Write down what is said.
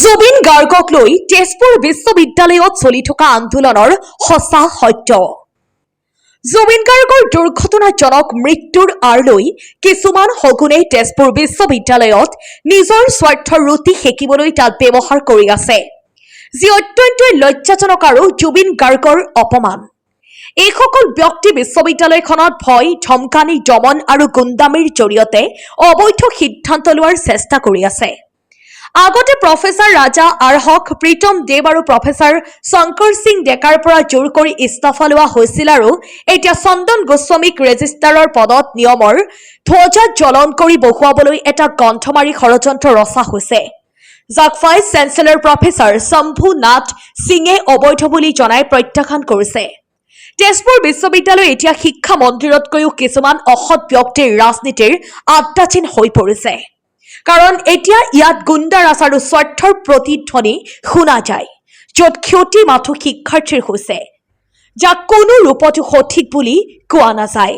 জুবিন গাৰ্গক লৈ তেজপুৰ বিশ্ববিদ্যালয়ত চলি থকা আন্দোলনৰ সঁচা সত্য। জুবিন গাৰ্গৰ দুৰ্ঘটনাজনক মৃত্যুৰ আঁৰ লৈ কিছুমান সগুনে তেজপুৰ বিশ্ববিদ্যালয়ত নিজৰ স্বাৰ্থৰ ৰুটি সেকিবলৈ তাত ব্যৱহাৰ কৰি আছে, যি অত্যন্তই লজ্জাজনক আৰু জুবিন গাৰ্গৰ অপমান। এইসকল ব্যক্তি বিশ্ববিদ্যালয়খনত ভয়, ধমকানি, দমন আৰু গুণ্ডামিৰ জৰিয়তে অবৈধ সিদ্ধান্ত লোৱাৰ চেষ্টা কৰি আছে। আগতে প্ৰফেচাৰ ৰাজা আৰহক, প্ৰীতম দেৱ আৰু প্ৰফেচাৰ শংকৰ সিং ডেকাৰ পৰা জোৰ কৰি ইস্তফা লোৱা হৈছিল আৰু এতিয়া চন্দন গোস্বামীক ৰেজিষ্ট্ৰাৰৰ পদত নিয়মৰ ধ্বজা জ্বলন কৰি বহুৱাবলৈ এটা গ্ৰন্থমাৰী ষড়যন্ত্ৰ ৰচা হৈছে, যাক ভাইচ চেঞ্চেলৰ প্ৰফেচাৰ শম্ভু নাথ সিঙে অবৈধ বুলি জনাই প্ৰত্যাখ্যান কৰিছে। তেজপুৰ বিশ্ববিদ্যালয় এতিয়া শিক্ষা মন্দিৰতকৈও কিছুমান অসৎ ব্যক্তিৰ ৰাজনীতিৰ আড্ডাচিন হৈ পৰিছে, কাৰণ এতিয়া ইয়াত গুণ্ডাৰাজ আৰু স্বাৰ্থৰ প্ৰতিধ্বনি শুনা যায়, য'ত ক্ষতি মাথো শিক্ষাৰ্থীৰ হৈছে, যাক কোনো ৰূপতো সঠিক বুলি কোৱা নাযায়।